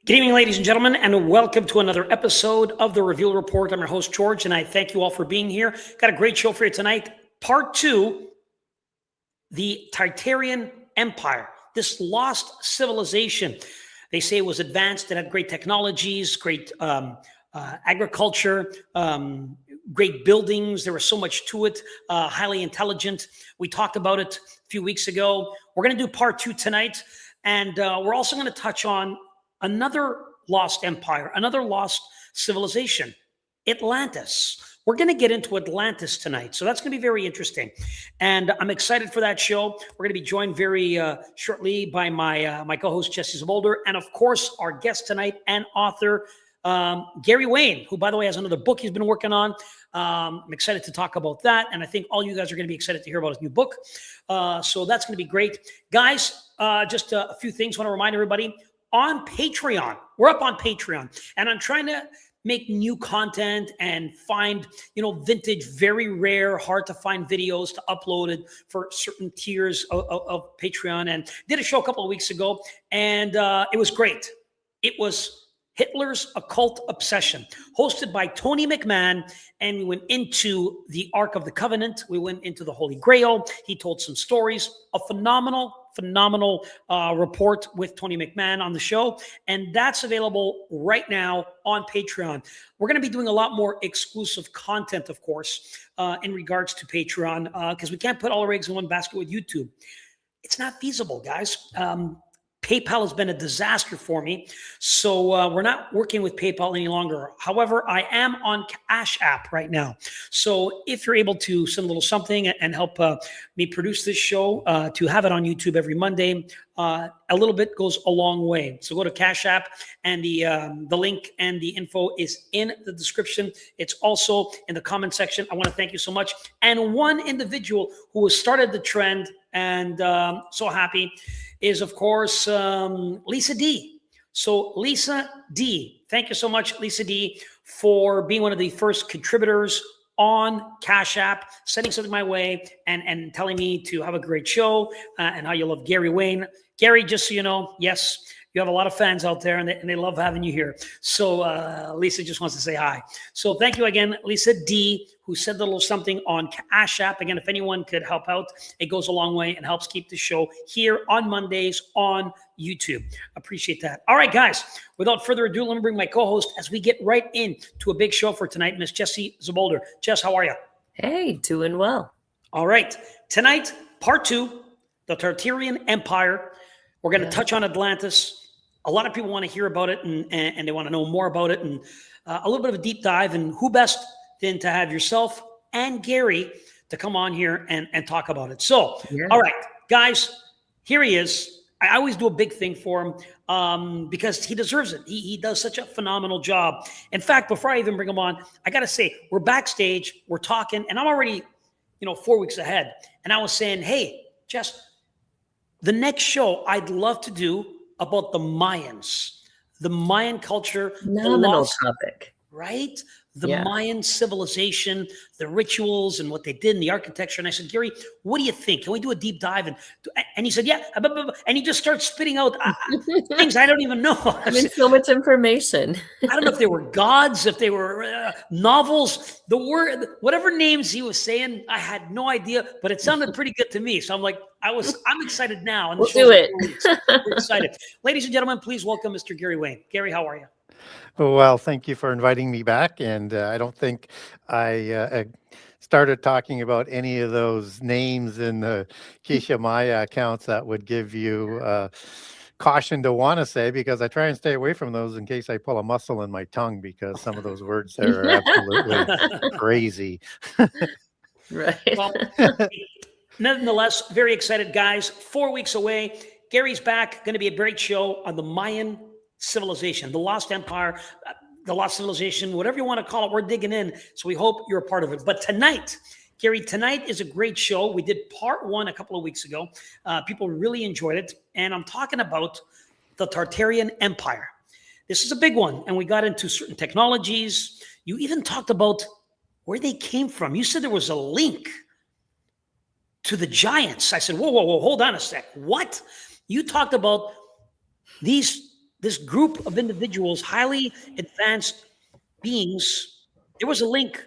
Good evening, ladies and gentlemen, and welcome to another episode of the Reveal Report. I'm your host, George, and I thank you all for being here. Got a great show for you tonight. Part 2, the Tartarian Empire, this lost civilization. They say it was advanced, it had great technologies, great agriculture, great buildings. There was so much to it, highly intelligent. We talked about it a few weeks ago. We're going to do part 2 tonight, and we're also going to touch on another lost empire, another lost civilization, Atlantis. We're going to get into Atlantis tonight, so that's going to be very interesting. And I'm excited for that show. We're going to be joined very shortly by my co-host, Jesse Zabolder, and of course, our guest tonight and author, Gary Wayne, who, by the way, has another book he's been working on. I'm excited to talk about that, and I think all you guys are going to be excited to hear about his new book. So that's going to be great. Guys, just a few things I want to remind everybody. On Patreon, we're up on Patreon, and I'm trying to make new content and find, vintage, very rare, hard to find videos to upload it for certain tiers of Patreon. And did a show a couple of weeks ago, and it was great. It was Hitler's Occult Obsession, hosted by Tony McMahon, and we went into the Ark of the Covenant. We went into the Holy Grail. He told some stories. A phenomenal report with Tony McMahon on the show, and that's available right now on Patreon. We're going to be doing a lot more exclusive content, of course, in regards to Patreon, because we can't put all our eggs in one basket with YouTube. It's not feasible, guys. PayPal has been a disaster for me, so we're not working with PayPal any longer. However, I am on Cash App right now. So if you're able to send a little something and help me produce this show, to have it on YouTube every Monday, a little bit goes a long way. So go to Cash App, and the link and the info is in the description. It's also in the comment section. I want to thank you so much. And one individual who has started the trend, and so happy, is, of course, Lisa D. So Lisa D, thank you so much, Lisa D, for being one of the first contributors on Cash App, sending something my way and telling me to have a great show and how you love Gary Wayne. Gary, just so you know, yes, you have a lot of fans out there, and they love having you here. So Lisa just wants to say hi. So thank you again, Lisa D, who said a little something on Cash App. Again, if anyone could help out, it goes a long way and helps keep the show here on Mondays on YouTube. Appreciate that. All right, guys, without further ado, let me bring my co-host as we get right into a big show for tonight, Miss Jesse Zabolder. Jess, how are you? Hey, doing well. All right. Tonight, part 2, the Tartarian Empire. We're going to touch on Atlantis. A lot of people want to hear about it, and they want to know more about it, and a little bit of a deep dive. And who best than to have yourself and Gary to come on here and talk about it. So, All right, guys, here he is. I always do a big thing for him because he deserves it. He does such a phenomenal job. In fact, before I even bring him on, I got to say, we're backstage, we're talking, and I'm already, 4 weeks ahead. And I was saying, hey, Jess, the next show I'd love to do about the Mayans, the Mayan culture. Phenomenal topic. Right? The Mayan civilization, the rituals and what they did in the architecture. And I said, Gary, what do you think? Can we do a deep dive? And he said, yeah. And he just starts spitting out things I don't even know. I mean, so much information. I don't know if they were gods, if they were novels, the word, whatever names he was saying, I had no idea, but it sounded pretty good to me. So I'm like, I'm excited now. And we'll do it. We're excited. Ladies and gentlemen, please welcome Mr. Gary Wayne. Gary, how are you? Well, thank you for inviting me back. And I don't think I started talking about any of those names in the Keisha Maya accounts that would give you caution to want to say, because I try and stay away from those in case I pull a muscle in my tongue, because some of those words there are absolutely crazy. Right. Well, nonetheless, very excited, guys. 4 weeks away. Gary's back. Going to be a great show on the Mayan civilization, the lost empire, the lost civilization, whatever you want to call it. We're digging in, so we hope you're a part of it. But tonight, Gary, tonight is a great show. We did part 1 a couple of weeks ago. People really enjoyed it, and I'm talking about the Tartarian Empire. This is a big one, and we got into certain technologies. You even talked about where they came from. You said there was a link to the giants. I said, whoa, hold on a sec. What? You talked about the this group of individuals, highly advanced beings, there was a link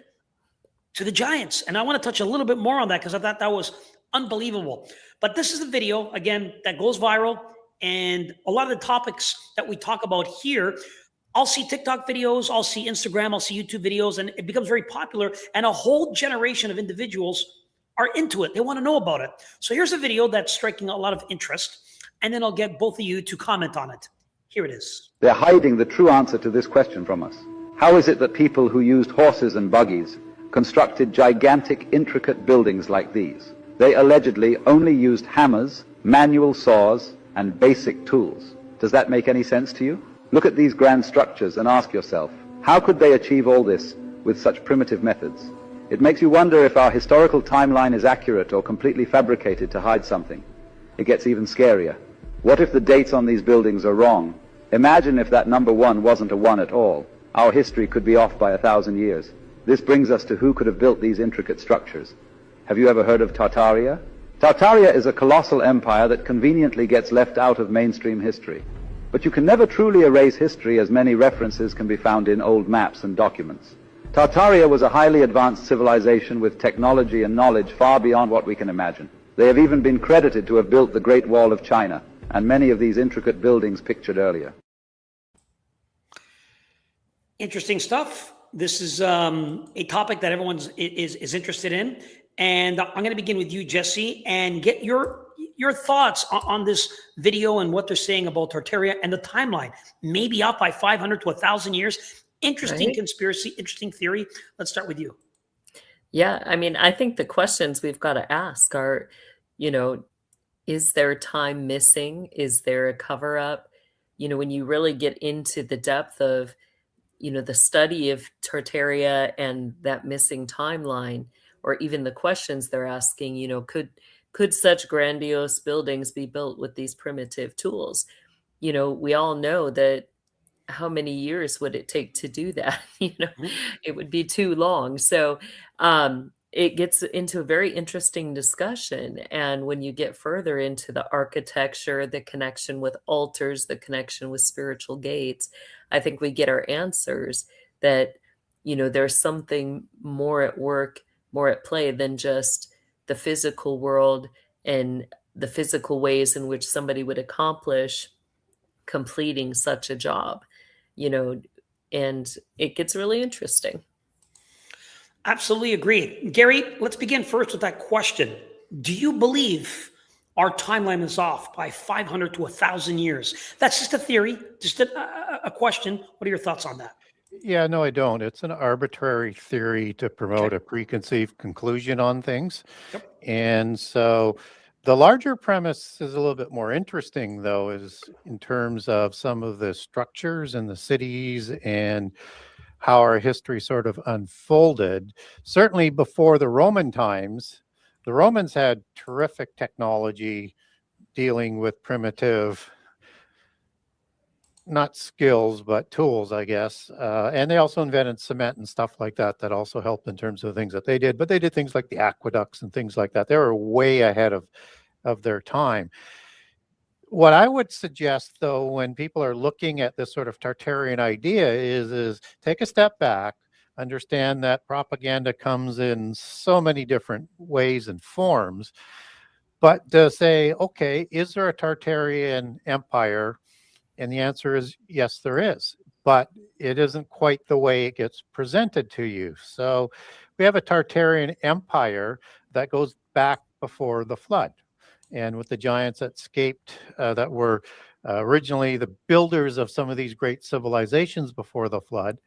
to the giants. And I want to touch a little bit more on that because I thought that was unbelievable. But this is a video, again, that goes viral. And a lot of the topics that we talk about here, I'll see TikTok videos, I'll see Instagram, I'll see YouTube videos, and it becomes very popular. And a whole generation of individuals are into it. They want to know about it. So here's a video that's striking a lot of interest. And then I'll get both of you to comment on it. Here it is. They're hiding the true answer to this question from us. How is it that people who used horses and buggies constructed gigantic, intricate buildings like these? They allegedly only used hammers, manual saws, and basic tools. Does that make any sense to you? Look at these grand structures and ask yourself, how could they achieve all this with such primitive methods? It makes you wonder if our historical timeline is accurate or completely fabricated to hide something. It gets even scarier. What if the dates on these buildings are wrong? Imagine if that number 1 wasn't a 1 at all. Our history could be off by 1,000 years. This brings us to who could have built these intricate structures. Have you ever heard of Tartaria? Tartaria is a colossal empire that conveniently gets left out of mainstream history. But you can never truly erase history, as many references can be found in old maps and documents. Tartaria was a highly advanced civilization with technology and knowledge far beyond what we can imagine. They have even been credited to have built the Great Wall of China and many of these intricate buildings pictured earlier. Interesting stuff. This is a topic that everyone is interested in. And I'm going to begin with you, Jesse, and get your thoughts on this video and what they're saying about Tartaria and the timeline. Maybe off by 500 to 1,000 years. Interesting conspiracy, interesting theory. Let's start with you. Yeah, I mean, I think the questions we've got to ask are, is there time missing? Is there a cover up? When you really get into the depth of, the study of Tartaria and that missing timeline, or even the questions they're asking, could such grandiose buildings be built with these primitive tools? We all know that how many years would it take to do that? It would be too long. So it gets into a very interesting discussion. And when you get further into the architecture, the connection with altars, the connection with spiritual gates, I think we get our answers that, there's something more at work, more at play than just the physical world and the physical ways in which somebody would accomplish completing such a job, and it gets really interesting. Absolutely agree. Gary, let's begin first with that question. Do you believe our timeline is off by 500 to 1,000 years? That's just a theory, just a question. What are your thoughts on that? Yeah, no, I don't. It's an arbitrary theory to promote a preconceived conclusion on things. Yep. And so the larger premise is a little bit more interesting, though, is in terms of some of the structures in the cities and how our history sort of unfolded. Certainly before the Roman times, the Romans had terrific technology dealing with primitive, not skills, but tools, I guess. And they also invented cement and stuff like that, that also helped in terms of things that they did. But they did things like the aqueducts and things like that. They were way ahead of their time. What I would suggest, though, when people are looking at this sort of Tartarian idea is take a step back, understand that propaganda comes in so many different ways and forms, but to say, okay, is there a Tartarian empire? And the answer is yes, there is, but it isn't quite the way it gets presented to you. So we have a Tartarian empire that goes back before the flood. And with the giants that escaped, that were originally the builders of some of these great civilizations before the flood,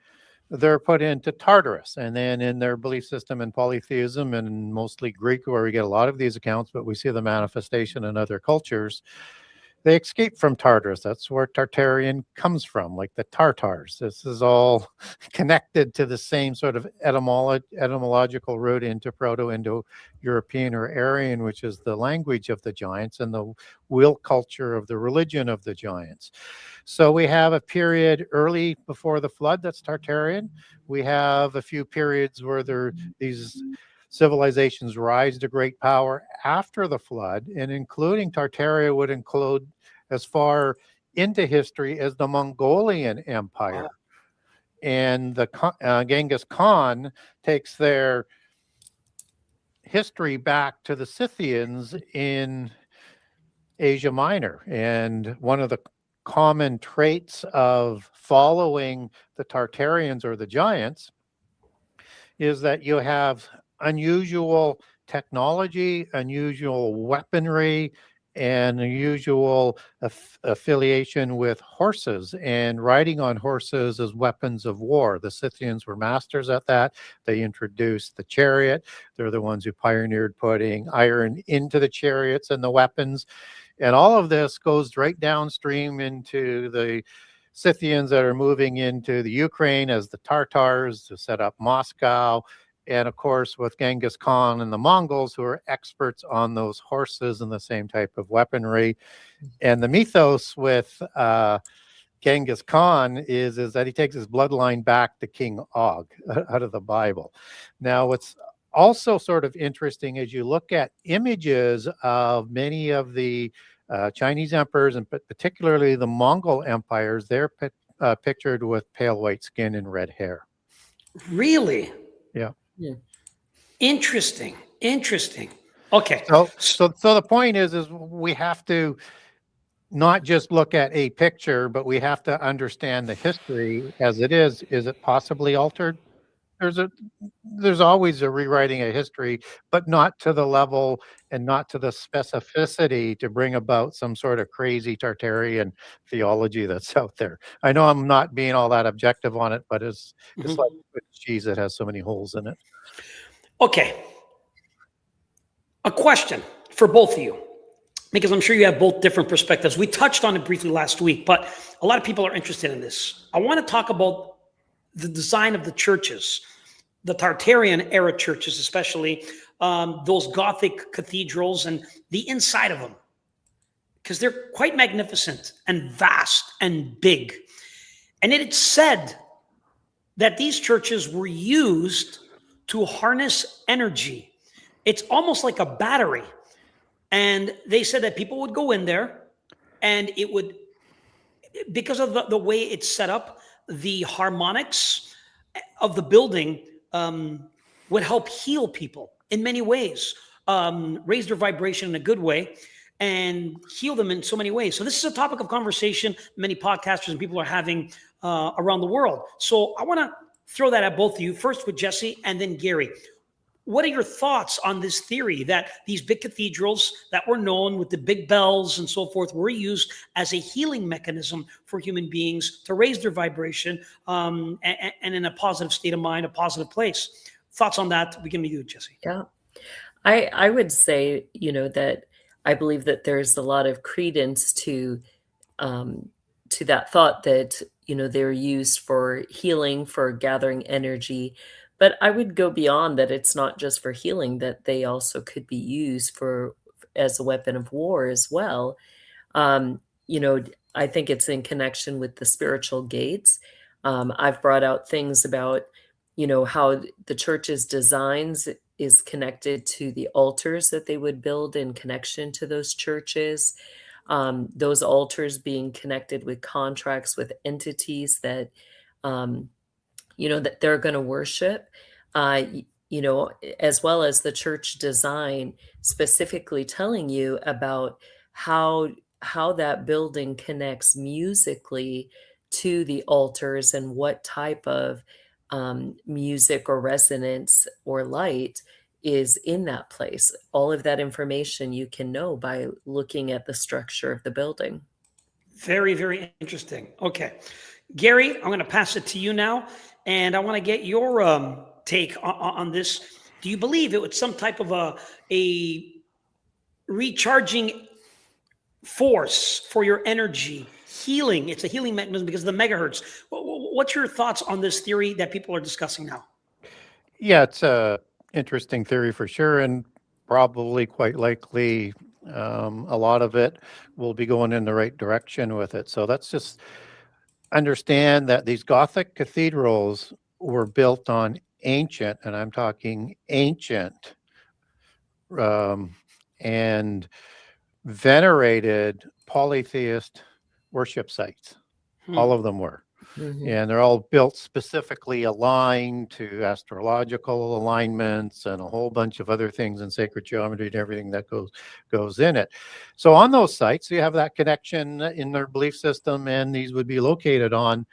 they're put into Tartarus. And then in their belief system in polytheism, and mostly Greek, where we get a lot of these accounts, but we see the manifestation in other cultures, they escaped from Tartarus. That's where Tartarian comes from, like the Tartars. This is all connected to the same sort of etymological root into Proto-Indo-European or Aryan, which is the language of the giants and the will culture of the religion of the giants. So we have a period early before the flood that's Tartarian. We have a few periods where these civilizations rise to great power after the flood, and including Tartaria would include as far into history as the Mongolian Empire. And the Genghis Khan takes their history back to the Scythians in Asia Minor. And one of the common traits of following the Tartarians or the giants is that you have unusual technology, unusual weaponry, and unusual affiliation with horses and riding on horses as weapons of war. The Scythians were masters at that. They introduced the chariot. They're the ones who pioneered putting iron into the chariots and the weapons. And all of this goes right downstream into the Scythians that are moving into the Ukraine as the Tartars to set up Moscow. And of course, with Genghis Khan and the Mongols, who are experts on those horses and the same type of weaponry. And the mythos with Genghis Khan is that he takes his bloodline back to King Og out of the Bible. Now, what's also sort of interesting as you look at images of many of the Chinese emperors, and particularly the Mongol empires, they're pictured with pale white skin and red hair. Really? Yeah. Interesting. Okay. So the point is we have to not just look at a picture, but we have to understand the history as it is. Is it possibly altered? There's always a rewriting of history, but not to the level and not to the specificity to bring about some sort of crazy Tartarian theology that's out there. I know I'm not being all that objective on it, but it's like cheese that has so many holes in it. Okay. A question for both of you, because I'm sure you have both different perspectives. We touched on it briefly last week, but a lot of people are interested in this. I want to talk about the design of the churches, the Tartarian era churches, especially those Gothic cathedrals and the inside of them, because they're quite magnificent and vast and big. And it's said that these churches were used to harness energy. It's almost like a battery. And they said that people would go in there and it would, because of the way it's set up, the harmonics of the building would help heal people in many ways, raise their vibration in a good way and heal them in so many ways. So this is a topic of conversation many podcasters and people are having around the world. So I want to throw that at both of you, first with Jesse and then Gary. What are your thoughts on this theory that these big cathedrals that were known with the big bells and so forth were used as a healing mechanism for human beings to raise their vibration and in a positive state of mind, a positive place? Thoughts on that? Begin with you, Jesse. Yeah. I would say, that I believe that there's a lot of credence to that thought that, they're used for healing, for gathering energy. But I would go beyond that. It's not just for healing, that they also could be used as a weapon of war as well. I think it's in connection with the spiritual gates. I've brought out things about, how the church's designs is connected to the altars that they would build in connection to those churches. Those altars being connected with contracts with entities that, that they're going to worship, as well as the church design specifically telling you about how that building connects musically to the altars and what type of music or resonance or light is in that place. All of that information you can know by looking at the structure of the building. Very, very interesting. Okay. Gary, I'm going to pass it to you now. And I want to get your take on this. Do you believe it was some type of a recharging force for your energy, healing? It's a healing mechanism because of the megahertz. What's your thoughts on this theory that people are discussing now? Yeah, it's a interesting theory for sure, and probably quite likely a lot of it will be going in the right direction with it. So let's just understand that these Gothic cathedrals were built on ancient, and I'm talking ancient, and venerated polytheist worship sites. Hmm. All of them were. Mhm. And they're all built specifically aligned to astrological alignments and a whole bunch of other things in sacred geometry and everything that goes in it. So on those sites, you have that connection in their belief system, and these would be located on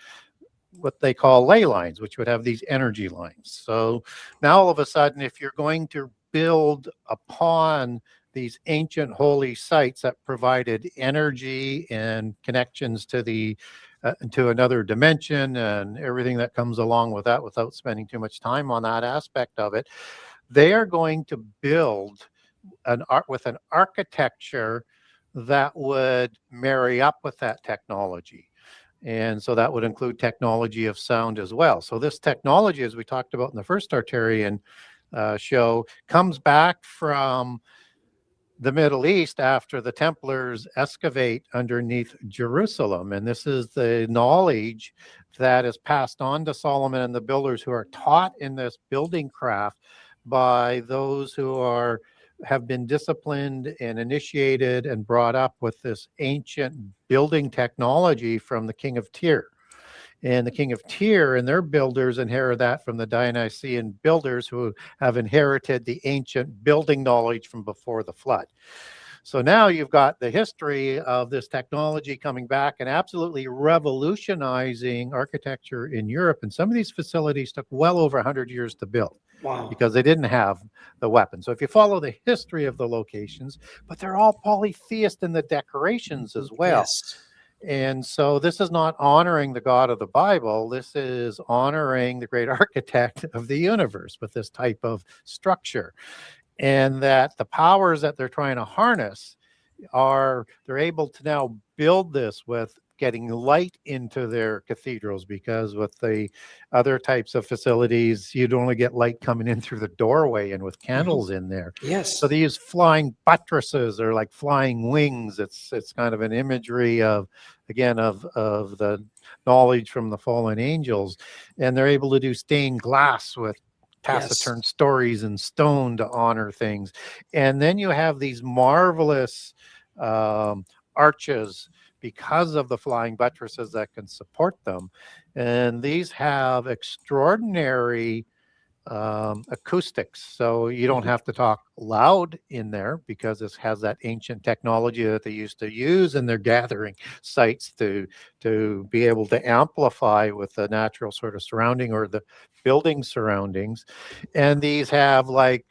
what they call ley lines, which would have these energy lines. So now all of a sudden, if you're going to build upon these ancient holy sites that provided energy and connections to the to another dimension and everything that comes along with that, without spending too much time on that aspect of it, they are going to build an art with an architecture that would marry up with that technology. And so that would include technology of sound as well. So this technology, as we talked about in the first Tartarian show, comes back from the Middle East after the Templars excavate underneath Jerusalem. And this is the knowledge that is passed on to Solomon and the builders, who are taught in this building craft by those who have been disciplined and initiated and brought up with this ancient building technology from the king of Tyre. And the king of Tyre and their builders inherit that from the Dionysian builders, who have inherited the ancient building knowledge from before the flood. So now you've got the history of this technology coming back and absolutely revolutionizing architecture in Europe. And some of these facilities took well over 100 years to build. Wow. Because they didn't have the weapon. So if you follow the history of the locations, but they're all polytheist in the decorations as well. Yes. And so this is not honoring the God of the Bible. This is honoring the great architect of the universe with this type of structure. And that the powers that they're trying to harness they're able to now build this with getting light into their cathedrals, because with the other types of facilities, you'd only get light coming in through the doorway and with candles in there. Yes. So they use flying buttresses, or like flying wings. It's kind of an imagery of the knowledge from the fallen angels. And they're able to do stained glass with taciturn stories and stone to honor things. And then you have these marvelous arches because of the flying buttresses that can support them. And these have extraordinary acoustics. So you don't have to talk loud in there, because this has that ancient technology that they used to use in their gathering sites to be able to amplify with the natural sort of surrounding or the building surroundings. And these have like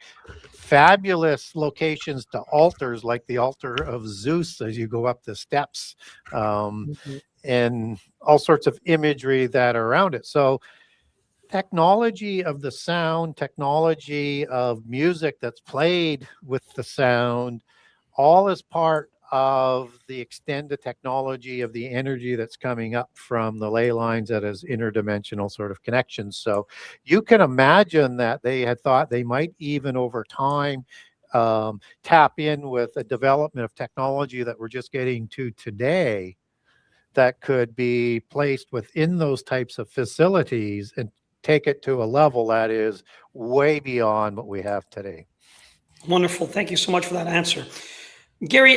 fabulous locations to altars, like the altar of Zeus as you go up the steps, and all sorts of imagery that are around it. So technology of the sound, technology of music that's played with the sound, all is part of the extended technology of the energy that's coming up from the ley lines that is interdimensional sort of connections. So you can imagine that they had thought they might even over time tap in with a development of technology that we're just getting to today that could be placed within those types of facilities and take it to a level that is way beyond what we have today. Wonderful. Thank you so much for that answer. Gary,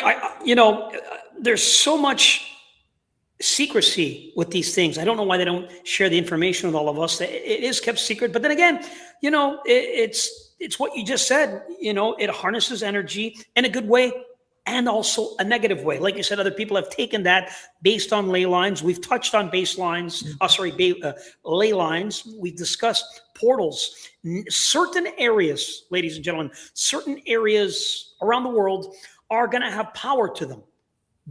there's so much secrecy with these things. I don't know why they don't share the information with all of us. It is kept secret. But then again, it's what you just said. It harnesses energy in a good way and also a negative way. Like you said, other people have taken that based on ley lines. We've touched on ley lines. We've discussed portals. Certain areas, ladies and gentlemen, certain areas around the world are going to have power to them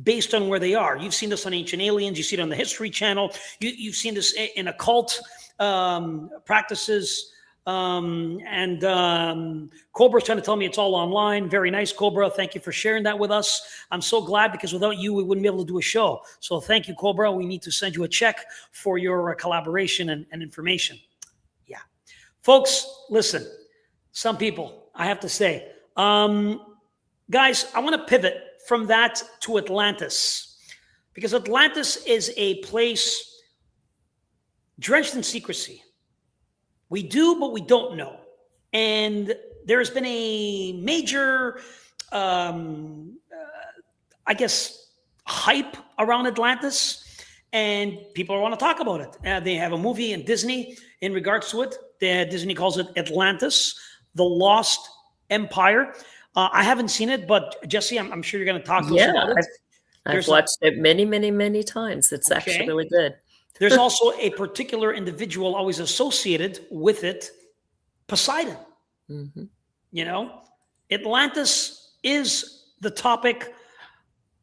based on where they are. You've seen this on Ancient Aliens. You see it on the History Channel. You've seen this in occult practices. Cobra's trying to tell me it's all online. Very nice, Cobra. Thank you for sharing that with us. I'm so glad, because without you, we wouldn't be able to do a show. So thank you, Cobra. We need to send you a check for your collaboration and information. Yeah. Folks, listen, some people, I have to say, guys, I want to pivot from that to Atlantis, because Atlantis is a place drenched in secrecy. We do, but we don't know. And there's been a major, hype around Atlantis, and people want to talk about it. They have a movie in Disney in regards to it. Disney calls it Atlantis, the Lost Empire. I haven't seen it, but Jesse, I'm sure you're going to talk to us Yeah, about it. I've watched it many, many, many times. It's actually really good. There's also a particular individual always associated with it, Poseidon. Mm-hmm. You know, Atlantis is the topic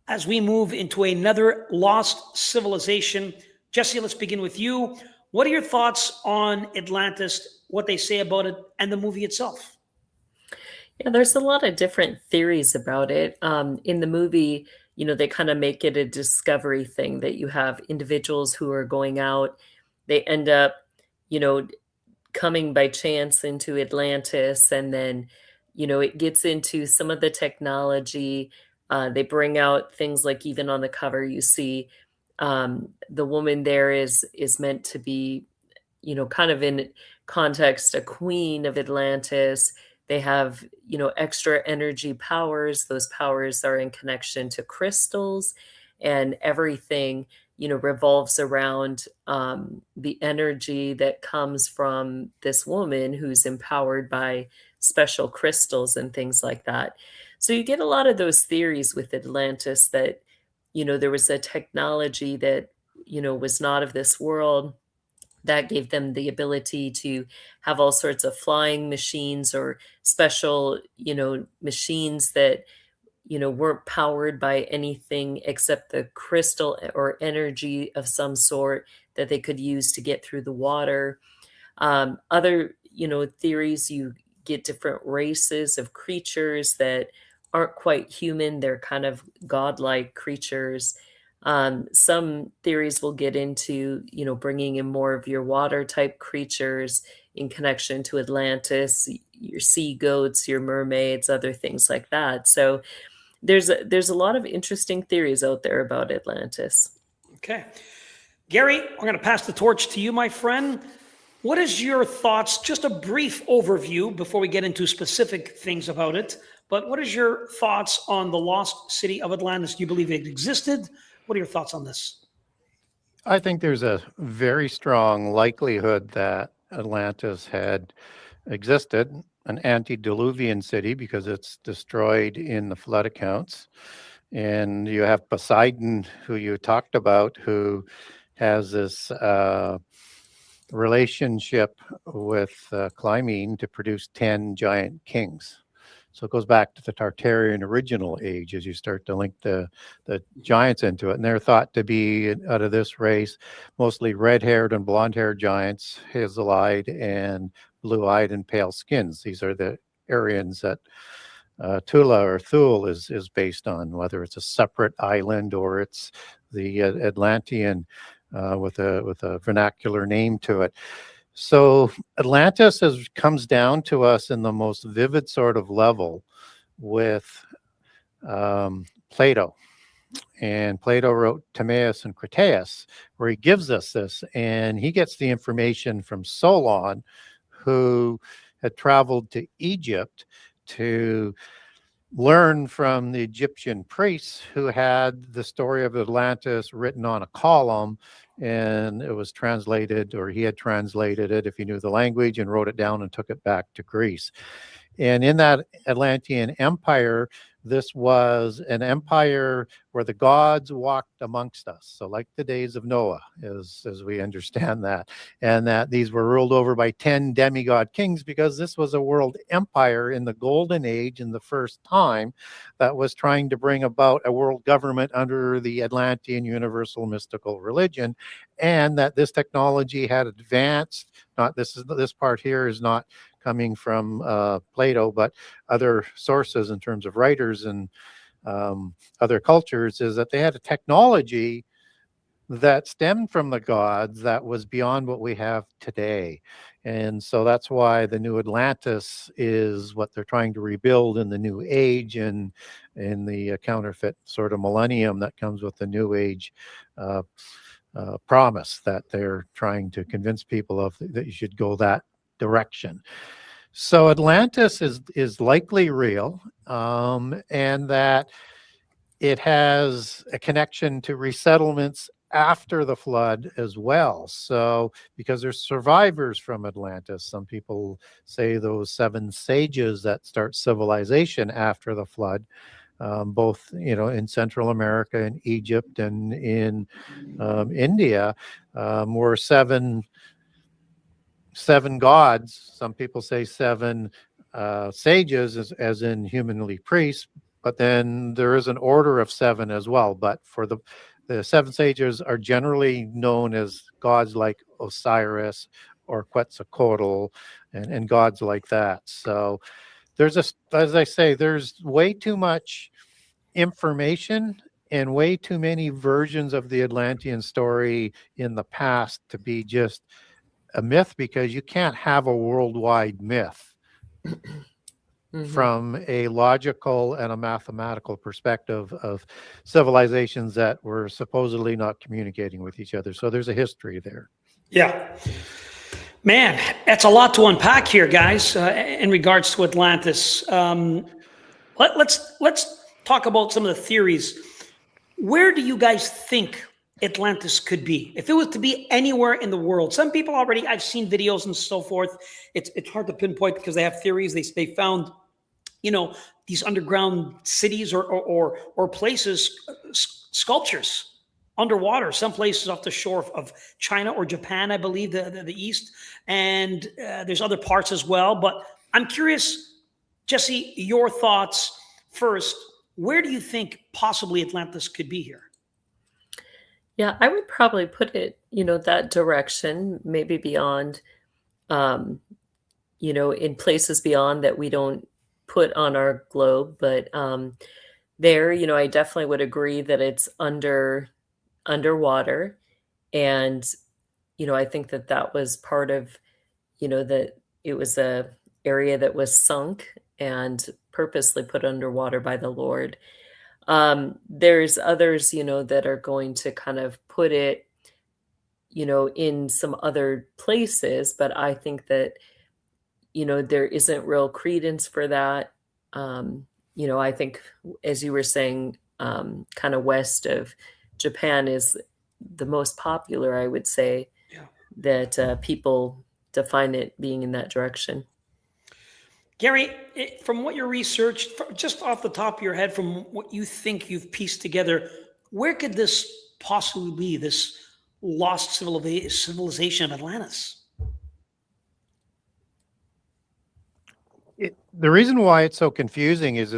as we move into another lost civilization. Jesse, let's begin with you. What are your thoughts on Atlantis, what they say about it, and the movie itself? Yeah, there's a lot of different theories about it. In the movie, they kind of make it a discovery thing that you have individuals who are going out. They end up, coming by chance into Atlantis, and then, it gets into some of the technology. They bring out things like, even on the cover, you see the woman there is meant to be, kind of in context, a queen of Atlantis. They have, extra energy powers. Those powers are in connection to crystals, and everything, revolves around the energy that comes from this woman who's empowered by special crystals and things like that. So you get a lot of those theories with Atlantis that, there was a technology that, was not of this world, that gave them the ability to have all sorts of flying machines or special, machines that, weren't powered by anything except the crystal or energy of some sort that they could use to get through the water. Other, theories, you get different races of creatures that aren't quite human. They're kind of godlike creatures. Some theories will get into, bringing in more of your water type creatures in connection to Atlantis, your sea goats, your mermaids, other things like that. So there's a lot of interesting theories out there about Atlantis. Okay. Gary, we're going to pass the torch to you, my friend. What is your thoughts? Just a brief overview before we get into specific things about it. But what is your thoughts on the lost city of Atlantis? Do you believe it existed? What are your thoughts on this? I think there's a very strong likelihood that Atlantis had existed, an antediluvian city, because it's destroyed in the flood accounts. And you have Poseidon, who you talked about, who has this relationship with Clymene to produce 10 giant kings. So it goes back to the Tartarian original age as you start to link the giants into it. And they're thought to be, out of this race, mostly red-haired and blonde-haired giants, hazel-eyed and blue-eyed and pale skins. These are the Aryans that Tula or Thule is based on, whether it's a separate island or it's the Atlantean with a vernacular name to it. So Atlantis comes down to us in the most vivid sort of level with Plato. And Plato wrote Timaeus and Critias, where he gives us this, and he gets the information from Solon, who had traveled to Egypt to learn from the Egyptian priests who had the story of Atlantis written on a column, and it was translated, or he had translated it if he knew the language, and wrote it down and took it back to Greece. And in that Atlantean empire, this was an empire where the gods walked amongst us. So like the days of Noah, as we understand that. And that these were ruled over by 10 demigod kings, because this was a world empire in the golden age, in the first time, that was trying to bring about a world government under the Atlantean universal mystical religion. And that this technology had advanced. This part here is not coming from Plato, but other sources in terms of writers and other cultures, is that they had a technology that stemmed from the gods that was beyond what we have today. And so that's why the new Atlantis is what they're trying to rebuild in the new age, and in the counterfeit sort of millennium that comes with the new age promise that they're trying to convince people of, that you should go that direction. So Atlantis is likely real, and that it has a connection to resettlements after the flood as well. So, because there's survivors from Atlantis, some people say those 7 sages that start civilization after the flood, both in Central America and Egypt and in India, were seven gods. Some people say 7 sages, as in humanly priests, but then there is an order of 7 as well. But for the 7 sages are generally known as gods like Osiris or Quetzalcoatl and gods like that. So as I say, there's way too much information and way too many versions of the Atlantean story in the past to be just a myth, because you can't have a worldwide myth from a logical and a mathematical perspective of civilizations that were supposedly not communicating with each other. So there's a history there. Yeah. Man, that's a lot to unpack here, guys, in regards to Atlantis. Let's talk about some of the theories. Where do you guys think Atlantis could be? If it was to be anywhere in the world, some people already, I've seen videos and so forth. It's hard to pinpoint because they have theories. They found, these underground cities or places, sculptures underwater, some places off the shore of China or Japan, I believe, the east. And there's other parts as well. But I'm curious, Jesse, your thoughts first. Where do you think possibly Atlantis could be here? Yeah, I would probably put it, that direction, maybe beyond, in places beyond that we don't put on our globe. But there, I definitely would agree that it's underwater. And, I think that was part of, that it was a area that was sunk and purposely put underwater by the Lord. There's others, that are going to kind of put it, in some other places, but I think that, there isn't real credence for that. I think, as you were saying, kind of west of Japan is the most popular, I would say, that people define it being in that direction. Gary, from what you researched, just off the top of your head, from what you think you've pieced together, where could this possibly be, this lost civilization of Atlantis? The reason why it's so confusing is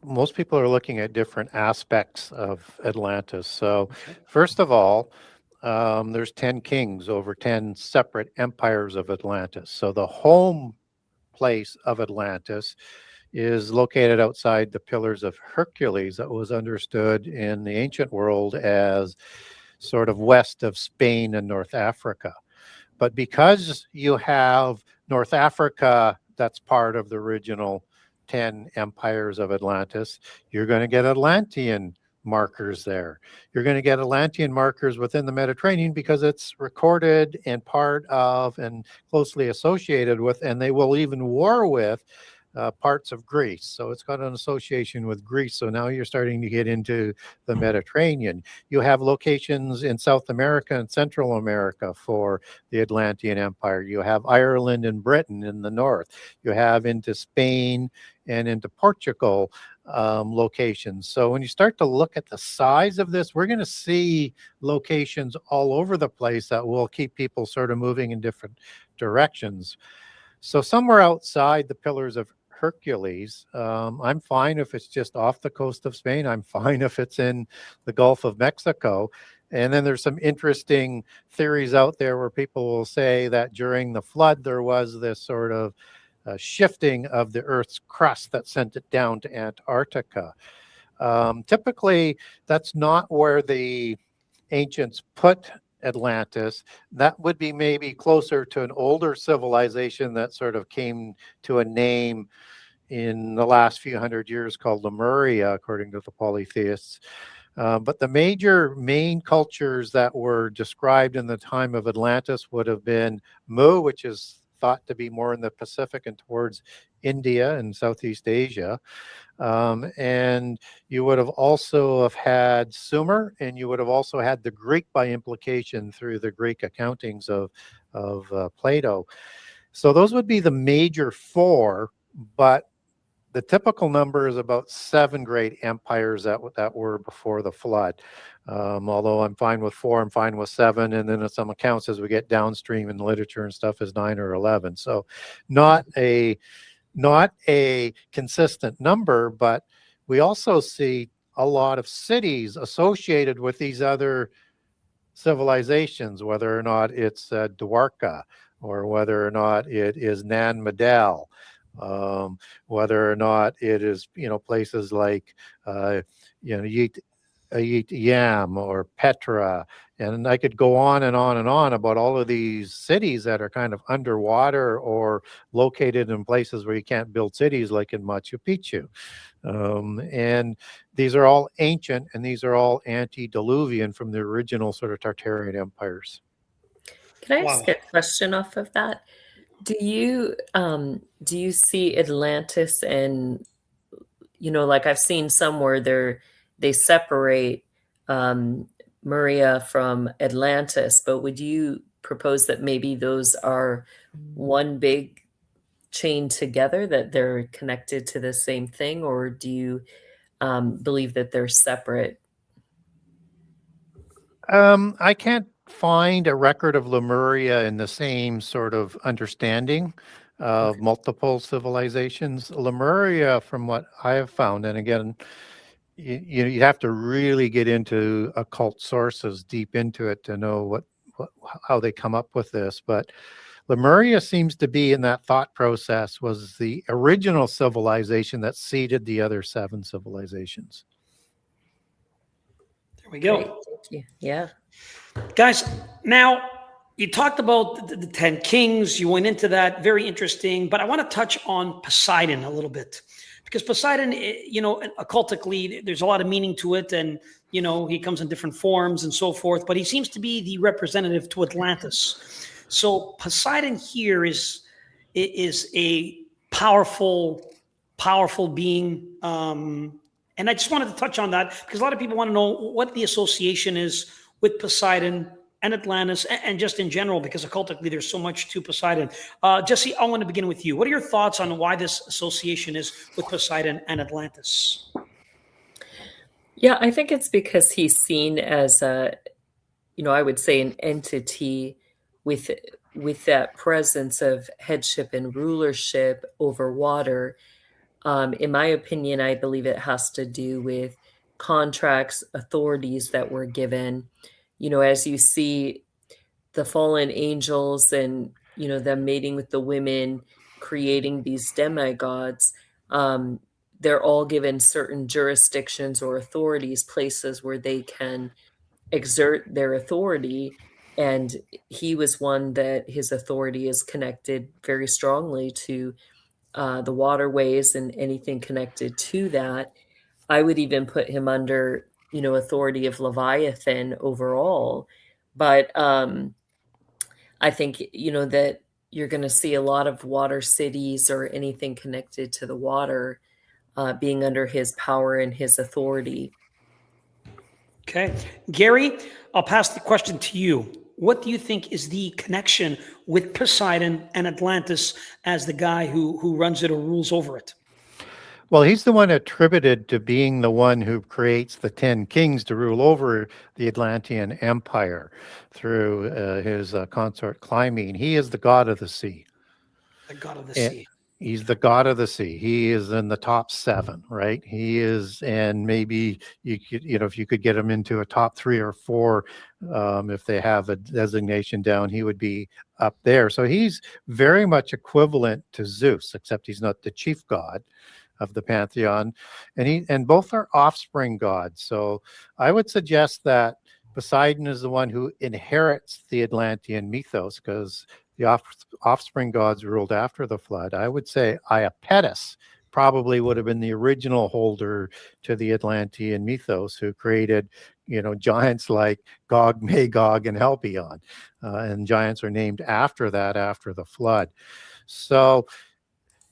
most people are looking at different aspects of Atlantis. So first of all, there's 10 kings over 10 separate empires of Atlantis. So the home place of Atlantis is located outside the Pillars of Hercules, that was understood in the ancient world as sort of west of Spain and North Africa. But because you have North Africa that's part of the original 10 empires of Atlantis, you're going to get Atlantean markers there. You're going to get Atlantean markers within the Mediterranean because it's recorded and part of and closely associated with, and they will even war with parts of Greece. So it's got an association with Greece. So now you're starting to get into the Mediterranean. You have locations in South America and Central America for the Atlantean Empire. You have Ireland and Britain in the north. You have into Spain and into Portugal locations. So when you start to look at the size of this, we're going to see locations all over the place that will keep people sort of moving in different directions. So somewhere outside the Pillars of Hercules, I'm fine if it's just off the coast of Spain. I'm fine if it's in the Gulf of Mexico. And then there's some interesting theories out there where people will say that during the flood, there was this sort of shifting of the Earth's crust that sent it down to Antarctica. Typically, that's not where the ancients put Atlantis. That would be maybe closer to an older civilization that sort of came to a name in the last few hundred years called Lemuria, according to the polytheists. But the main cultures that were described in the time of Atlantis would have been Mu, which is thought to be more in the Pacific and towards India and Southeast Asia. And you would have also have had Sumer, and you would have also had the Greek by implication through the Greek accountings of Plato. So those would be the major four, but the typical number is about 7 great empires that were before the flood. Although I'm fine with 4, I'm fine with 7, and then in some accounts as we get downstream in literature and stuff is 9 or 11. So not a consistent number, but we also see a lot of cities associated with these other civilizations, whether or not it's Dwarka, or whether or not it is Nan Madel, whether or not it is, places like, Yit Yam or Petra. And I could go on and on and on about all of these cities that are kind of underwater or located in places where you can't build cities, like in Machu Picchu. And these are all ancient, and these are all antediluvian from the original sort of Tartarian empires. Can I ask a question off of that? Do you see Atlantis and, like I've seen somewhere they separate Maria from Atlantis, but would you propose that maybe those are one big chain together, that they're connected to the same thing, or do you believe that they're separate? I can't find a record of Lemuria in the same sort of understanding of multiple civilizations. Lemuria, from what I have found, and again, you have to really get into occult sources deep into it to know how they come up with this. But Lemuria seems to be, in that thought process, was the original civilization that seeded the other 7 civilizations. There we go. Great. Thank you. Yeah. Guys, now you talked about the 10 kings. You went into that. Very interesting. But I want to touch on Poseidon a little bit. Because Poseidon, occultically, there's a lot of meaning to it. And, he comes in different forms and so forth. But he seems to be the representative to Atlantis. So Poseidon here is a powerful being. And I just wanted to touch on that because a lot of people want to know what the association is with Poseidon and Atlantis and just in general, because occultically there's so much to Poseidon. Jesse, I want to begin with you. What are your thoughts on why this association is with Poseidon and Atlantis? Yeah, I think it's because he's seen as I would say an entity with that presence of headship and rulership over water. In my opinion, I believe it has to do with contracts, authorities that were given. As you see the fallen angels and, them mating with the women, creating these demigods, they're all given certain jurisdictions or authorities, places where they can exert their authority. And he was one that his authority is connected very strongly to the waterways and anything connected to that. I would even put him under, authority of Leviathan overall. But I think, that you're going to see a lot of water cities or anything connected to the water being under his power and his authority. Okay. Gary, I'll pass the question to you. What do you think is the connection with Poseidon and Atlantis as the guy who runs it or rules over it? Well, he's the one attributed to being the one who creates the 10 kings to rule over the Atlantean Empire through his consort Clymene. He is the god of the sea. The god of the sea. He's the god of the sea. He is in the top 7, right? He is, and maybe you could, if you could get him into a top 3 or 4, if they have a designation down, he would be up there. So he's very much equivalent to Zeus, except he's not the chief god of the pantheon, and both are offspring gods. So I would suggest that Poseidon is the one who inherits the Atlantean mythos, because the offspring gods ruled after the flood. I would say Iapetus probably would have been the original holder to the Atlantean mythos, who created, giants like Gog, Magog, and Helpion. And giants are named after that, after the flood. So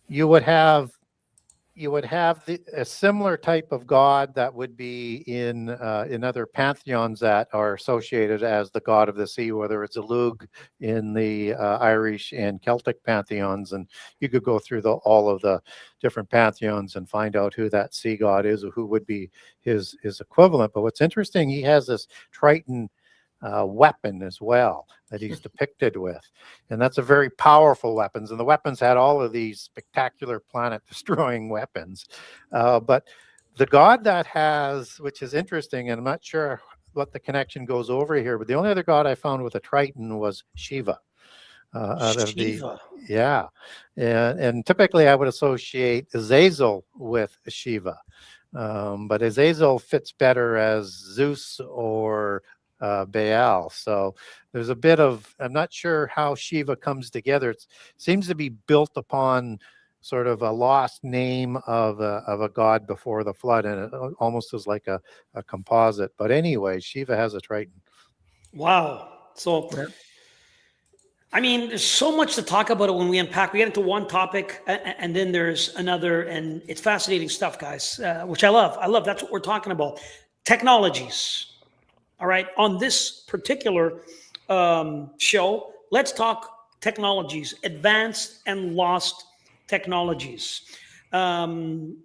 you would have a similar type of god that would be in other pantheons that are associated as the god of the sea, whether it's a Lug in the Irish and Celtic pantheons, and you could go through all of the different pantheons and find out who that sea god is, or who would be his equivalent. But what's interesting, he has this Triton weapon as well that he's depicted with, and that's a very powerful weapons, and the weapons had all of these spectacular planet destroying weapons, but the god that has, which is interesting, and I'm not sure what the connection goes over here, but the only other god I found with a Triton was Shiva. Shiva. Yeah, and typically I would associate Azazel with Shiva, but Azazel fits better as Zeus or Baal. So there's a bit of, I'm not sure how Shiva comes together. It seems to be built upon sort of a lost name of a god before the flood, and it almost is like a composite. But anyway, Shiva has a Triton. Wow. So, I mean, there's so much to talk about it when we unpack. We get into one topic and then there's another, and it's fascinating stuff, guys, which I love. That's what we're talking about. Technologies. All right. On this particular show, let's talk technologies, advanced and lost technologies. Again,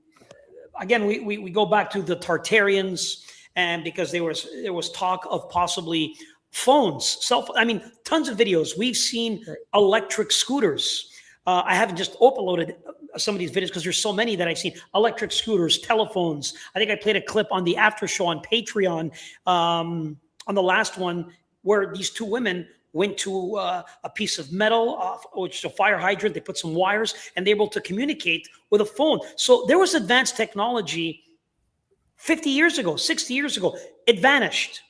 we go back to the Tartarians, and because there was talk of possibly phones, tons of videos. We've seen electric scooters. I haven't just uploaded some of these videos because there's so many that I've seen. Electric scooters, telephones. I think I played a clip on the after show on Patreon on the last one, where these two women went to a piece of metal, which is a fire hydrant. They put some wires and they're able to communicate with a phone. So there was advanced technology 50 years ago, 60 years ago. It vanished.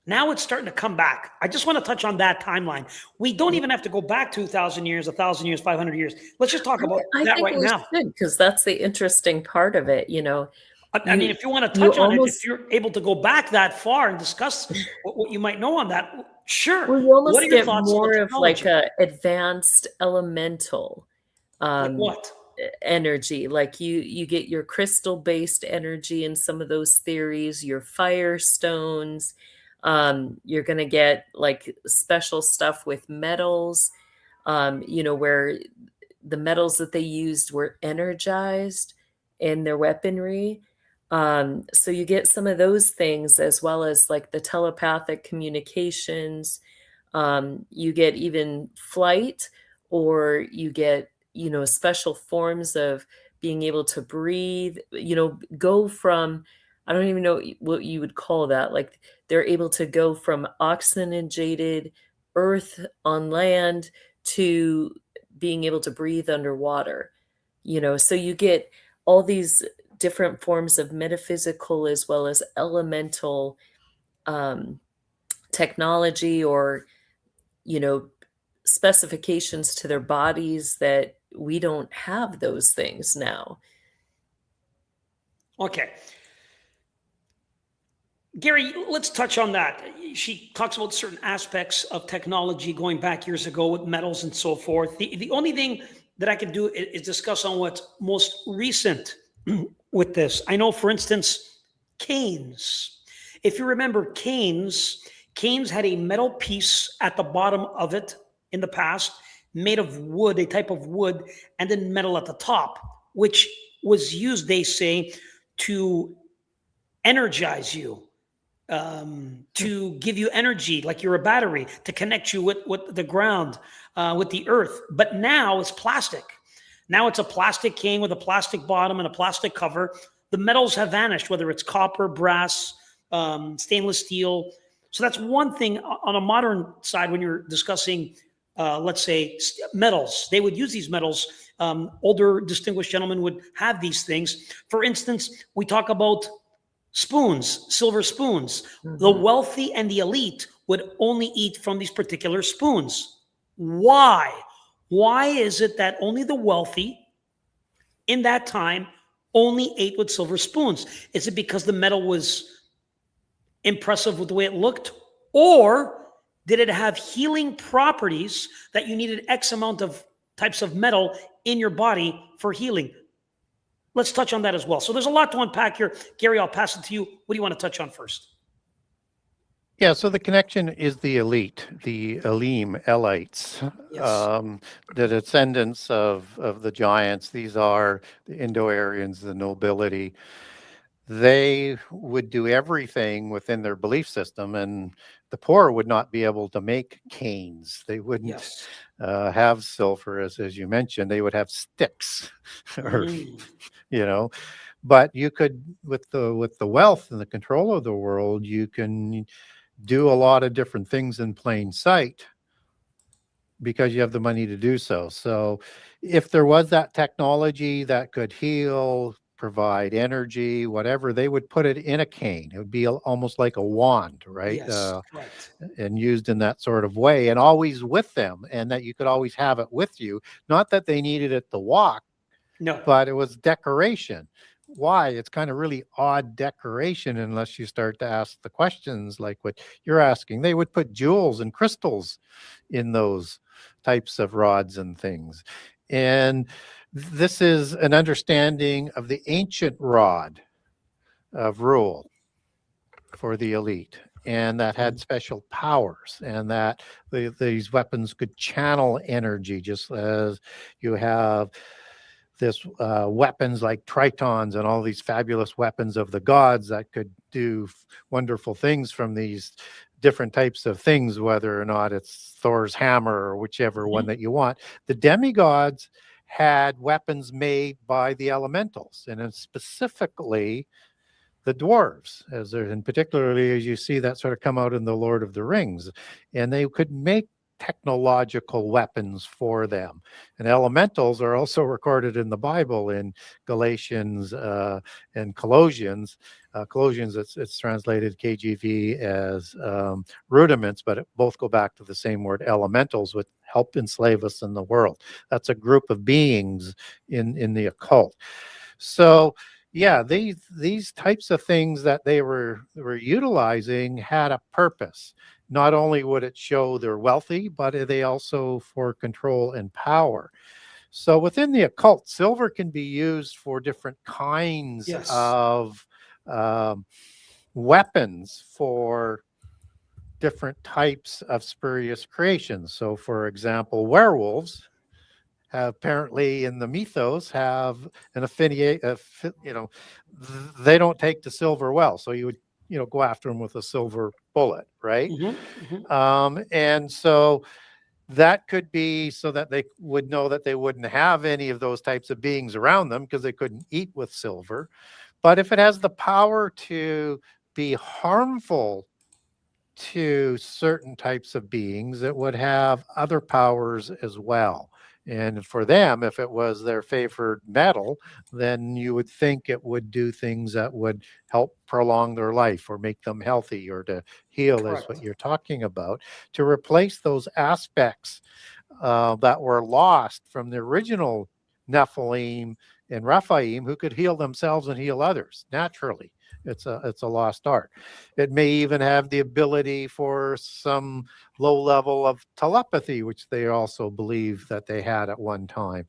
Now it's starting to come back. I just want to touch on that timeline. We don't even have to go back 2,000 years, 1,000 years, 500 years. Let's just talk about that right now. Because that's the interesting part of it, I mean, if you want to touch on it, if you're able to go back that far and discuss what you might know on that, sure. Well, you almost get more of like a advanced elemental like what? Energy. Like you get your crystal-based energy in some of those theories, your firestones. You're going to get like special stuff with metals, where the metals that they used were energized in their weaponry. So you get some of those things, as well as like the telepathic communications. You get even flight, or you get, special forms of being able to breathe, go from, I don't even know what you would call that. Like they're able to go from oxygenated earth on land to being able to breathe underwater, so you get all these different forms of metaphysical as well as elemental technology, or, specifications to their bodies that we don't have those things now. Okay. Gary, let's touch on that. She talks about certain aspects of technology going back years ago with metals and so forth. The only thing that I can do is discuss on what's most recent with this. I know, for instance, canes. If you remember canes had a metal piece at the bottom of it in the past, made of wood, a type of wood, and then metal at the top, which was used, they say, to energize you. To give you energy, like you're a battery, to connect you with the ground, with the earth. But now it's plastic. Now it's a plastic cane with a plastic bottom and a plastic cover. The metals have vanished, whether it's copper, brass, stainless steel. So that's one thing on a modern side when you're discussing, let's say, metals. They would use these metals. Older distinguished gentlemen would have these things. For instance, we talk about spoons, silver spoons. Mm-hmm. The wealthy and the elite would only eat from these particular spoons. Why? Why is it that only the wealthy in that time only ate with silver spoons? Is it because the metal was impressive with the way it looked? Or did it have healing properties that you needed X amount of types of metal in your body for healing? Let's touch on that as well. So there's a lot to unpack here. Gary, I'll pass it to you. What do you want to touch on first? Yeah, so the connection is the elite, the Elim, Elites, Yes. the descendants of the giants. These are the Indo-Aryans, the nobility. They would do everything within their belief system, and the poor would not be able to make canes. They wouldn't Yes. have silver, as you mentioned. They would have sticks, or you know. But you could, with the wealth and the control of the world, you can do a lot of different things in plain sight because you have the money to do so. So if there was that technology that could heal, provide energy, whatever, they would put it in a cane. It would be almost like a wand, right? Yes, correct. And used in that sort of way, and always with them, and that you could always have it with you. Not that they needed it to walk, No. but it was decoration. Why? It's kind of really odd decoration unless you start to ask the questions like what you're asking. They would put jewels and crystals in those types of rods and things. And this is an understanding of the ancient rod of rule for the elite, and that had special powers, and that these weapons could channel energy, just as you have this weapons like tritons and all these fabulous weapons of the gods that could do wonderful things from these different types of things, whether or not it's Thor's hammer or whichever one that you want. The demigods had weapons made by the elementals, and specifically the dwarves, and particularly as you see that sort of come out in the Lord of the Rings, and they could make technological weapons for them. And elementals are also recorded in the Bible in Galatians and Colossians. Colossians, it's translated KJV as rudiments, but both go back to the same word, elementals, which help enslave us in the world. That's a group of beings in the occult. So yeah, these types of things that they were utilizing had a purpose. Not only would it show they're wealthy, but they also for control and power. So within the occult, silver can be used for different kinds Yes. of weapons for different types of spurious creations. So for example, werewolves apparently in the mythos have an affinity, they don't take to silver well. So you would, go after them with a silver bullet, right? And so that could be so that they would know that they wouldn't have any of those types of beings around them because they couldn't eat with silver. But if it has the power to be harmful to certain types of beings, it would have other powers as well. And for them, if it was their favored metal, then you would think it would do things that would help prolong their life or make them healthy or to heal, is what you're talking about, to replace those aspects that were lost from the original Nephilim and Rephaim, who could heal themselves and heal others naturally. It's a lost art. It may even have the ability for some low level of telepathy, which they also believe that they had at one time.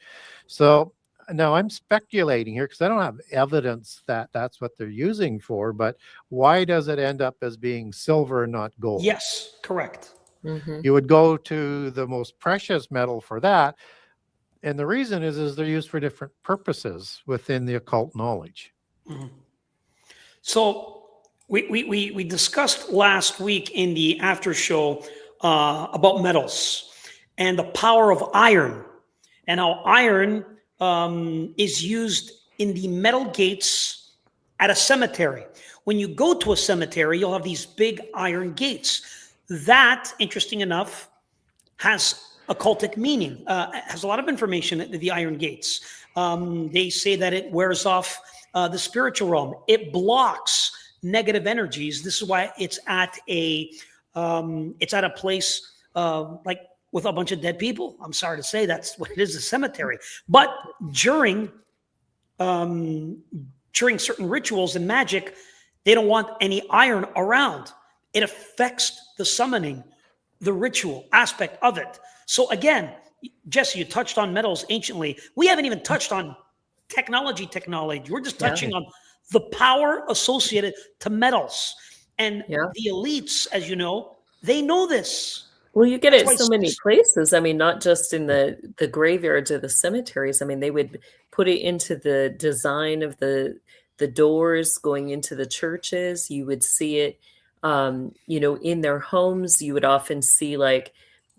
So now I'm speculating here because I don't have evidence that that's what they're using for, but why does it end up as being silver, not gold? Yes, correct. You would go to the most precious metal for that. And the reason is they're used for different purposes within the occult knowledge. So we discussed last week in the after show about metals and the power of iron and how iron is used in the metal gates at a cemetery. When you go to a cemetery, you'll have these big iron gates. That, interesting enough, has occultic meaning, has a lot of information, the iron gates. They say that it wears off the spiritual realm. It blocks negative energies. This is why it's at a place like with a bunch of dead people. I'm sorry to say that's what it is, a cemetery. But during during certain rituals and magic, they don't want any iron around. It affects the summoning, the ritual aspect of it. So again, Jesse, you touched on metals anciently. We haven't even touched on technology. We're just Yeah. touching on the power associated to metals. And Yeah. the elites, as you know, they know this. Well, you get That's it why so many places. I mean, not just in the graveyards or the cemeteries. I mean, they would put it into the design of the doors going into the churches. You would see it, in their homes. You would often see like,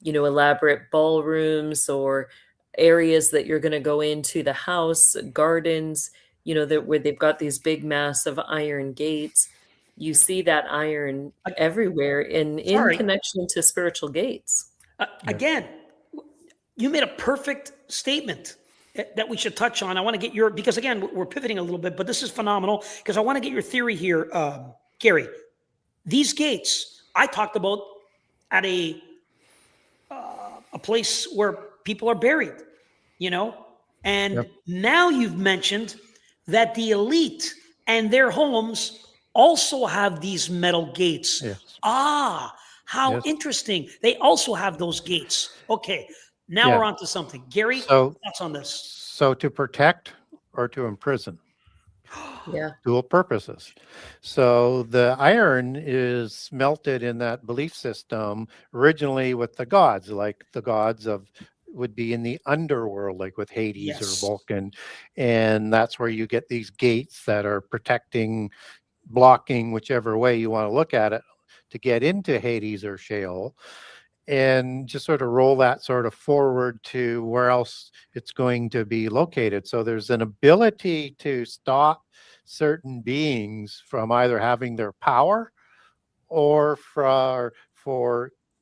elaborate ballrooms or areas that you're going to go into the house, gardens, that where they've got these big, massive iron gates. You see that iron everywhere in Sorry. connection to spiritual gates. Again, you made a perfect statement that we should touch on. I want to get because again, we're pivoting a little bit, but this is phenomenal because I want to get your theory here, Gary. These gates I talked about at a place where people are buried, and Yep. now you've mentioned that the elite and their homes also have these metal gates. Yes. How Yes. interesting. They also have those gates. Okay, now Yeah. we're on to something. Gary, So, thoughts on this? so to protect or to imprison, Yeah. dual purposes. So the iron is melted in that belief system originally with the gods, like the gods of would be in the underworld, like with Hades Yes. or Vulcan. And that's where you get these gates that are protecting, blocking, whichever way you want to look at it, to get into Hades or Sheol. And just sort of roll that sort of forward to where else it's going to be located. So there's an ability to stop certain beings from either having their power or for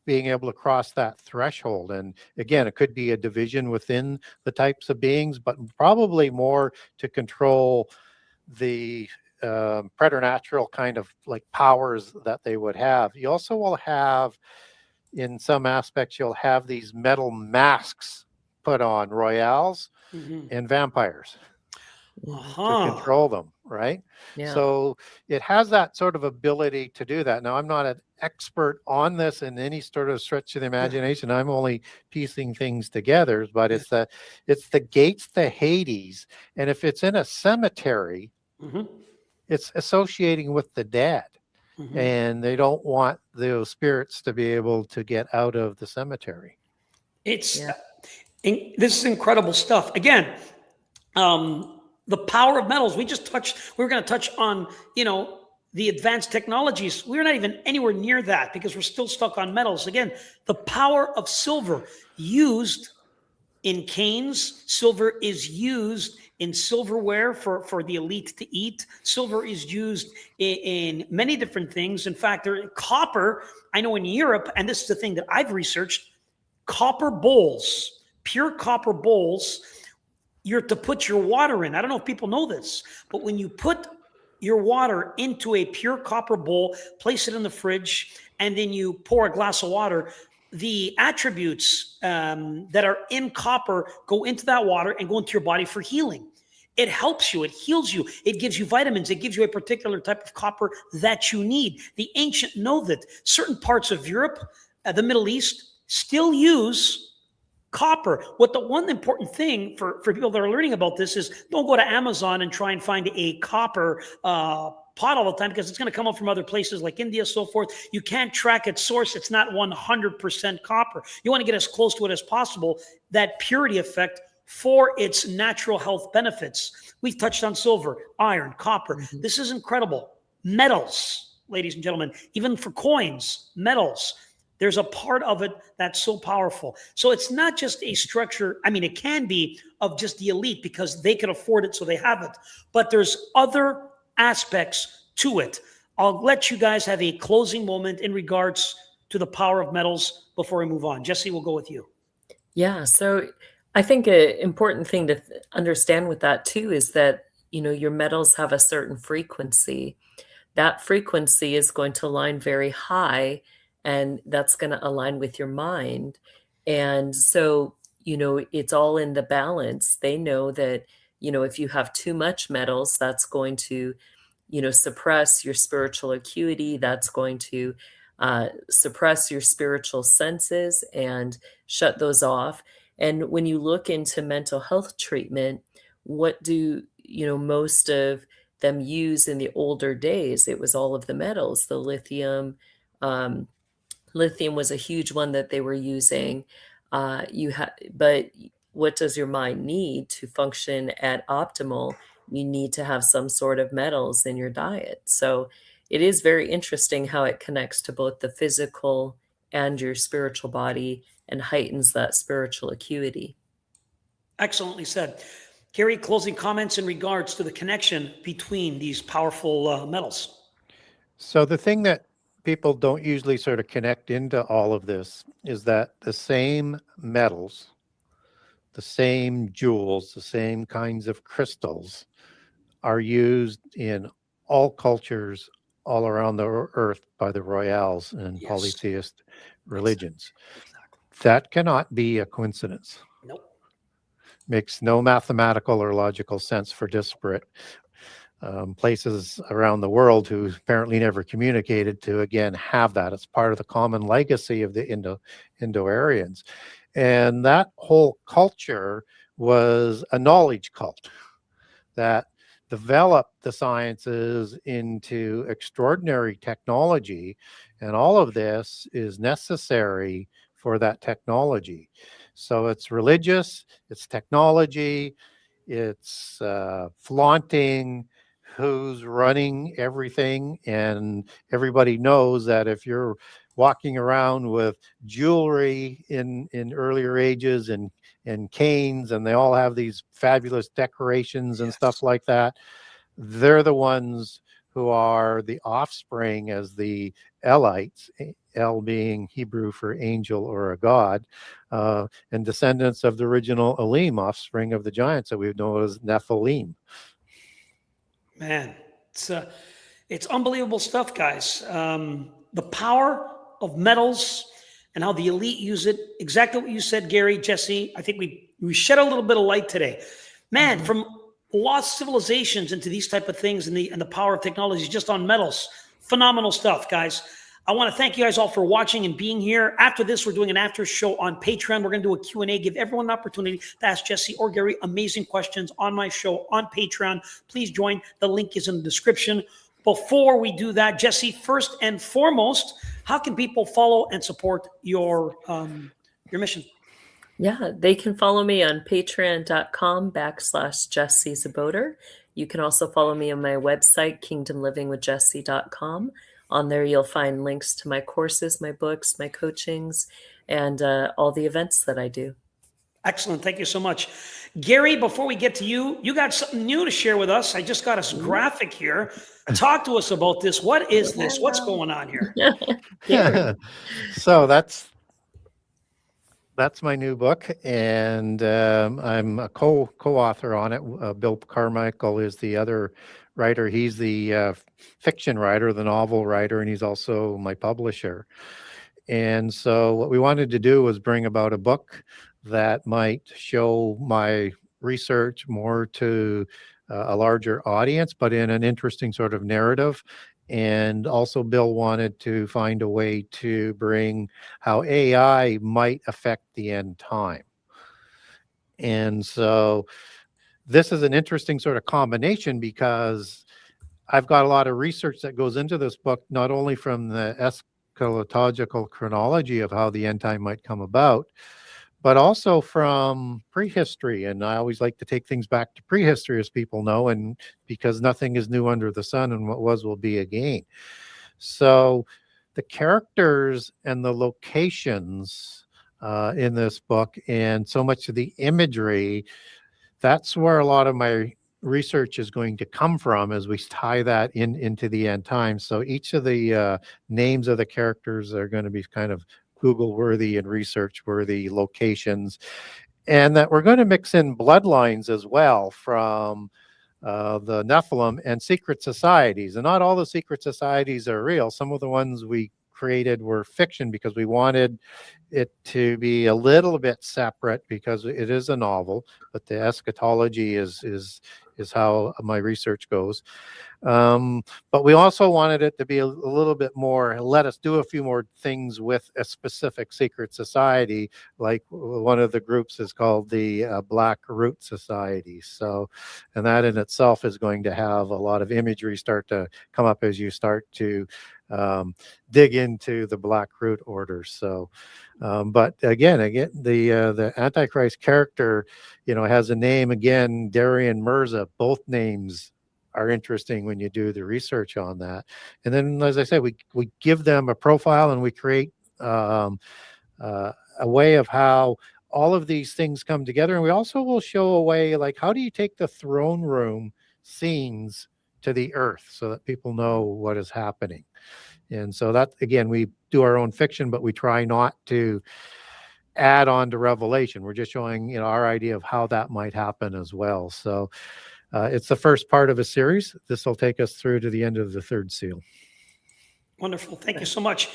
being able to cross that threshold. And again, it could be a division within the types of beings, but probably more to control the preternatural kind of like powers that they would have. You also will have, in some aspects, you'll have these metal masks put on royales and vampires to control them, right? Yeah. So it has that sort of ability to do that. Now, I'm not an expert on this in any sort of stretch of the imagination. I'm only piecing things together, but it's the gates to Hades. And if it's in a cemetery, it's associating with the dead. And they don't want those spirits to be able to get out of the cemetery. This is incredible stuff. Again, the power of metals. We were going to touch on, the advanced technologies. We're not even anywhere near that because we're still stuck on metals. Again, the power of silver used in canes. Silver is used in silverware for the elite to eat. Silver is used in many different things. In fact, copper, I know in Europe, and this is the thing that I've researched, copper bowls, pure copper bowls, you're to put your water in. I don't know if people know this, but when you put your water into a pure copper bowl, place it in the fridge, and then you pour a glass of water, the attributes that are in copper go into that water and go into your body for healing. It helps you. It heals you. It gives you vitamins. It gives you a particular type of copper that you need. The ancient know that certain parts of Europe, the Middle East, still use copper. What the one important thing for people that are learning about this is don't go to Amazon and try and find a copper pot all the time because it's going to come up from other places like India, so forth. You can't track its source. It's not 100% copper. You want to get as close to it as possible, that purity effect for its natural health benefits. We've touched on silver, iron, copper. This is incredible. Metals, ladies and gentlemen, even for coins, metals. There's a part of it that's so powerful. So it's not just a structure. I mean, it can be of just the elite because they can afford it, so they have it. But there's other aspects to it. I'll let you guys have a closing moment in regards to the power of metals before we move on. Jesse, we'll go with you. Yeah. So I think an important thing to understand with that too is that, your metals have a certain frequency. That frequency is going to align very high, and that's going to align with your mind. And so, it's all in the balance. They know that, if you have too much metals, that's going to, suppress your spiritual acuity. That's going to suppress your spiritual senses and shut those off. And when you look into mental health treatment, what do, most of them use in the older days? It was all of the metals, the lithium. Lithium was a huge one that they were using. But what does your mind need to function at optimal? You need to have some sort of metals in your diet. So it is very interesting how it connects to both the physical and your spiritual body and heightens that spiritual acuity. Excellently said. Gary, closing comments in regards to the connection between these powerful metals. So the thing that people don't usually sort of connect into all of this is that the same metals, the same jewels, the same kinds of crystals are used in all cultures all around the earth by the royals and polytheist religions. Exactly. That cannot be a coincidence. Nope. Makes no mathematical or logical sense for disparate places around the world who apparently never communicated to, again, have that. It's part of the common legacy of the Indo-Aryans. And that whole culture was a knowledge cult that developed the sciences into extraordinary technology. And all of this is necessary for that technology. So it's religious, it's technology, it's flaunting who's running everything, and everybody knows that if you're walking around with jewelry in earlier ages and canes, and they all have these fabulous decorations and stuff like that, they're the ones who are the offspring as the Elites, El being Hebrew for angel or a god, and descendants of the original Elim, offspring of the giants that we know as Nephilim. Man, it's unbelievable stuff, guys. The power of metals and how the elite use it. Exactly what you said, Gary, Jesse. I think we shed a little bit of light today. Man, from lost civilizations into these type of things and the power of technology just on metals. Phenomenal stuff, guys. I want to thank you guys all for watching and being here. After this, we're doing an after show on Patreon. We're going to do a Q&A, give everyone an opportunity to ask Jesse or Gary amazing questions on my show on Patreon. Please join. The link is in the description. Before we do that, Jesse, first and foremost, how can people follow and support your mission? Yeah, they can follow me on patreon.com/Jesse Zaboter. You can also follow me on my website, kingdomlivingwithjesse.com. On there, you'll find links to my courses, my books, my coachings, and all the events that I do. Excellent. Thank you so much. Gary, before we get to you, you got something new to share with us. I just got a graphic here. Talk to us about this. What is this? What's going on here? So that's my new book, and I'm a co-author on it. Bill Carmichael is the other writer. He's the fiction writer, the novel writer, and he's also my publisher. And so what we wanted to do was bring about a book that might show my research more to a larger audience, but in an interesting sort of narrative. And also Bill wanted to find a way to bring how AI might affect the end time. And so this is an interesting sort of combination, because I've got a lot of research that goes into this book, not only from the eschatological chronology of how the end time might come about, but also from prehistory. And I always like to take things back to prehistory, as people know, and because nothing is new under the sun, and what was will be again. So the characters and the locations in this book, and so much of the imagery, that's where a lot of my research is going to come from as we tie that into the end times. So each of the names of the characters are going to be kind of Google worthy and research worthy locations, and that we're going to mix in bloodlines as well from the Nephilim and secret societies. And not all the secret societies are real. Some of the ones we created were fiction because we wanted it to be a little bit separate because it is a novel, but the eschatology is how my research goes. But we also wanted it to be a little bit more, let us do a few more things with a specific secret society, like one of the groups is called the Black Root Society. So, and that in itself is going to have a lot of imagery start to come up as you start to dig into the Black Root Order. So, but again, the Antichrist character, has a name again, Darian Mirza. Both names are interesting when you do the research on that. And then, as I said, we give them a profile and we create a way of how all of these things come together. And we also will show a way, like, how do you take the throne room scenes to the earth so that people know what is happening? And so that, again, we do our own fiction, but we try not to add on to revelation. We're just showing, our idea of how that might happen as well. So it's the first part of a series. This will take us through to the end of the third seal. Wonderful. Thank you so much.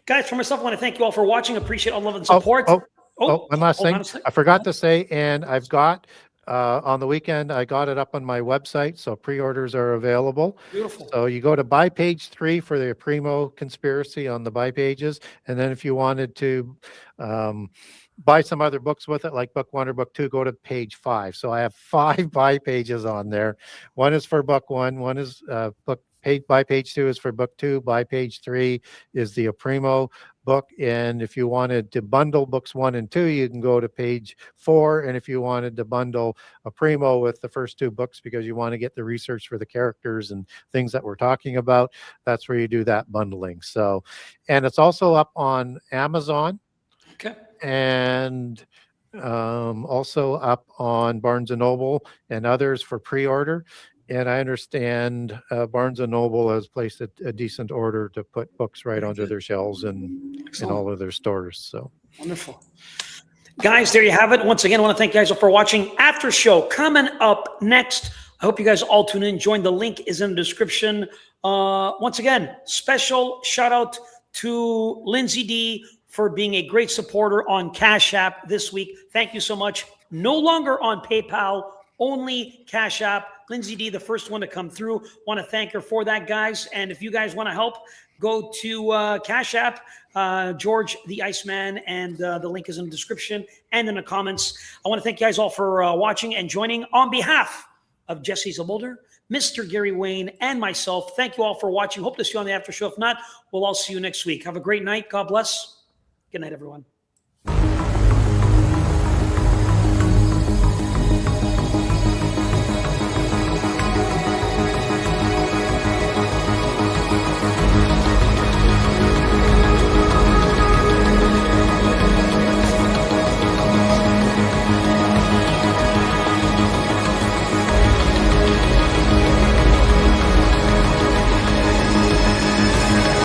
Guys, for myself, I want to thank you all for watching. Appreciate all love and support. One last thing. I forgot to say, and I've got, on the weekend, I got it up on my website, so pre-orders are available. Beautiful. So you go to buy page 3 for the Primo conspiracy on the buy pages, and then if you wanted to buy some other books with it, like book 1 or book 2, go to page 5. So I have 5 buy pages on there. One is for book 1, one is buy page 2 is for book 2, buy page 3 is the Primo book. And if you wanted to bundle books 1 and 2, you can go to page 4. And if you wanted to bundle a Primo with the first 2 books because you want to get the research for the characters and things that we're talking about, that's where you do that bundling. So, and it's also up on Amazon. Okay. And also up on Barnes & Noble and others for pre-order. And I understand Barnes & Noble has placed a decent order to put books right onto their shelves and in all of their stores. So wonderful. Guys, there you have it. Once again, I want to thank you guys for watching. After show coming up next. I hope you guys all tune in. Join. The link is in the description. Once again, special shout out to Lindsay D for being a great supporter on Cash App this week. Thank you so much. No longer on PayPal, only Cash App. Lindsay D, the first one to come through. Want to thank her for that, guys. And if you guys want to help, go to Cash App, Georgetheiceman, and the link is in the description and in the comments. I want to thank you guys all for watching and joining. On behalf of Jesse Zabolder, Mr. Gary Wayne, and myself, thank you all for watching. Hope to see you on the after show. If not, we'll all see you next week. Have a great night. God bless. Good night, everyone.